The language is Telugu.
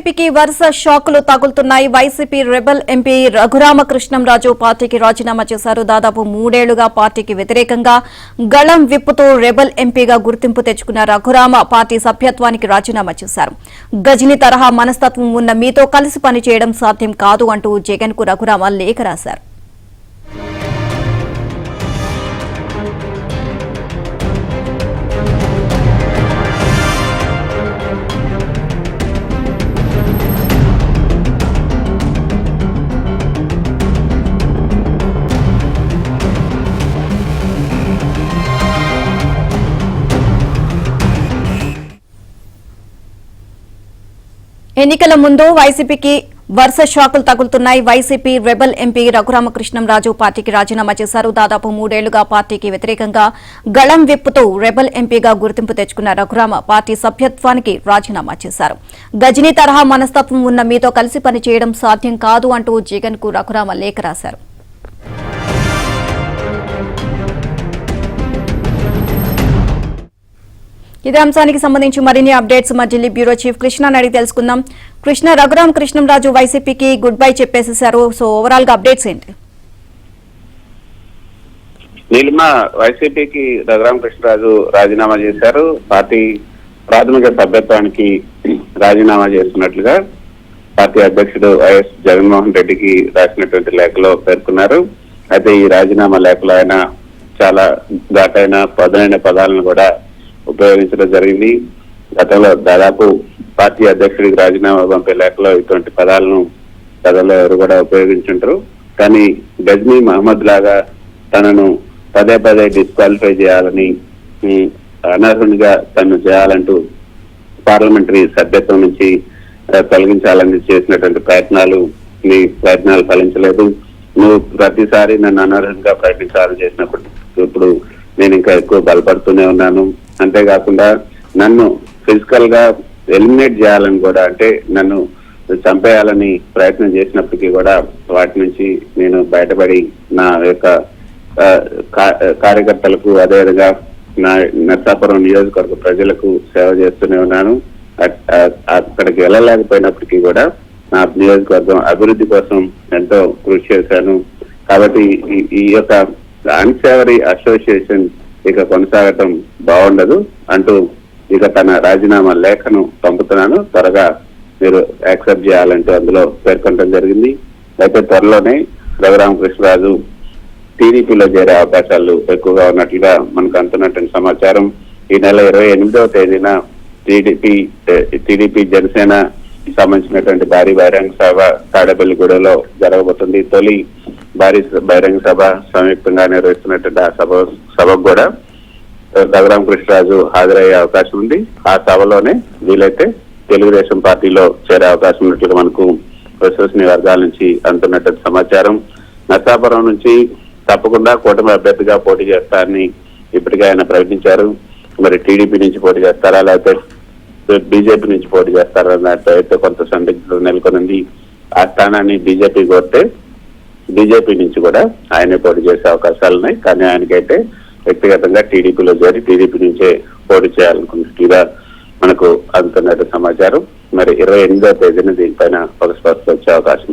వైసీపీకి వరుస షాకులు తగులుతున్నాయి. వైసీపీ రెబల్ ఎంపీ రఘురామకృష్ణంరాజు పార్టీకి రాజీనామా చేశారు. దాదాపు 3 ఏళ్లుగా పార్టీకి వ్యతిరేకంగా గళం విప్పుతూ రెబల్ ఎంపీగా గుర్తింపు తెచ్చుకున్న రఘురామ పార్టీ సభ్యత్వానికి రాజీనామా చేశారు. గజని తరహా మనస్తత్వం ఉన్న మీతో కలిసి పనిచేయడం సాధ్యం కాదు అంటూ జగన్ కు రఘురామ లేఖ రాశారు. ఎన్నికల ముందు వైసీపీకి వరుస షాకులు తగులుతున్నాయి. వైసీపీ రెబల్ ఎంపీ రఘురామకృష్ణంరాజు పార్టీకి రాజీనామా చేశారు. దాదాపు 3 ఏళ్లుగా పార్టీకి వ్యతిరేకంగా గళం విప్పుతూ రెబల్ ఎంపీగా గుర్తింపు తెచ్చుకున్న రఘురామ పార్టీ సభ్యత్వానికి రాజీనామా చేశారు. గజనీ తరహా మనస్తత్వం ఉన్న మీతో కలిసి పనిచేయడం సాధ్యం కాదు అంటూ జగన్ కు రఘురామ లేఖ రాశారు. ఇదే అంశానికి సంబంధించి మరిన్ని అప్డేట్స్ మా ఢిల్లీ బ్యూరో చీఫ్ కృష్ణని అడిగి తెలుసుకుందాం. కృష్ణ, రఘురామకృష్ణంరాజు వైసీపీకి గుడ్ బై చెప్పేసేశారు. సో ఓవరాల్ గా అప్డేట్స్ ఏంటి? నీలిమ, వైసీపీకి రఘురామకృష్ణరాజు రాజీనామా చేశారు. పార్టీ ప్రాథమిక సభ్యత్వానికి రాజీనామా చేస్తున్నట్లుగా పార్టీ అధ్యక్షుడు వైఎస్ జగన్మోహన్ రెడ్డికి రాసినటువంటి లేఖలో పేర్కొన్నారు. అయితే ఈ రాజీనామా లేఖలో ఆయన చాలా ఘాటైన పదునైన పదాలను కూడా ఉపయోగించడం జరిగింది. గతంలో దాదాపు పార్టీ అధ్యక్షుడికి రాజీనామా పంపే లేఖలో ఇటువంటి పదాలను గతంలో ఎవరు కూడా ఉపయోగించుంటారు. కానీ గజ్నీ మహమ్మద్ లాగా తనను పదే పదే డిస్క్వాలిఫై చేయాలని, అనర్హునిగా తను చేయాలంటూ పార్లమెంటరీ సభ్యత్వం నుంచి తొలగించాలని చేసినటువంటి ప్రయత్నాలు ఫలించలేదు. నువ్వు ప్రతిసారి నన్ను అనర్హంగా ప్రకటించాలని చేసినప్పుడు ఇప్పుడు నేను ఇంకా ఎక్కువ బలపడుతూనే ఉన్నాను. అంతేకాకుండా నన్ను ఫిజికల్ గా ఎలిమినేట్ చేయాలని కూడా, అంటే నన్ను చంపేయాలని ప్రయత్నం చేసినప్పటికీ కూడా వాటి నుంచి నేను బయటపడి నా యొక్క కార్యకర్తలకు, అదేవిధంగా నా నర్సాపురం నియోజకవర్గ ప్రజలకు సేవ చేస్తూనే ఉన్నాను. అక్కడికి వెళ్ళలేకపోయినప్పటికీ కూడా నా నియోజకవర్గం అభివృద్ధి కోసం ఎంతో కృషి చేశాను. కాబట్టి ఈ యొక్క అన్సేవరీ అసోసియేషన్ ఇక కొనసాగటం బాగుండదు అంటూ ఇక తన రాజీనామా లేఖను పంపుతున్నాను, త్వరగా మీరు యాక్సెప్ట్ చేయాలంటూ అందులో పేర్కొనడం జరిగింది. అయితే త్వరలోనే రఘురామకృష్ణరాజు టీడీపీలో చేరే అవకాశాలు ఎక్కువగా ఉన్నట్లుగా మనకు అందుతున్నటువంటి సమాచారం. ఈ నెల 28వ తేదీన టీడీపీ జనసేన సంబంధించినటువంటి భారీ బహిరంగ సభ తాడేపల్లిగూడలో జరగబోతుంది. తొలి భారీ బహిరంగ సభ సంయుక్తంగా నిర్వహిస్తున్నటువంటి ఆ సభకు కూడా రఘురామకృష్ణరాజు హాజరయ్యే అవకాశం ఉంది. ఆ సభలోనే వీలైతే తెలుగుదేశం పార్టీలో చేరే అవకాశం ఉన్నట్లుగా మనకు విశ్వసనీయ వర్గాల నుంచి అందుతున్నటువంటి సమాచారం. నర్సాపురం నుంచి తప్పకుండా కూటమి అభ్యర్థిగా పోటీ చేస్తారని ఇప్పటికే ఆయన ప్రకటించారు. మరి టీడీపీ నుంచి పోటీ చేస్తారా, లేకపోతే బీజేపీ నుంచి పోటీ చేస్తారా అయితే కొంత సందిగ్ధత నెలకొనింది. ఆ స్థానాన్ని బీజేపీ కోరితే బీజేపీ నుంచి కూడా ఆయనే పోటీ చేసే అవకాశాలు ఉన్నాయి. కానీ ఆయనకైతే వ్యక్తిగతంగా టీడీపీలో చేరి టీడీపీ నుంచే పోటీ చేయాలనుకున్నట్టుగా మనకు అందుతున్నట్టు సమాచారం. మరి 28వ తేదీన దీనిపైన ఒక స్పష్టత వచ్చే అవకాశం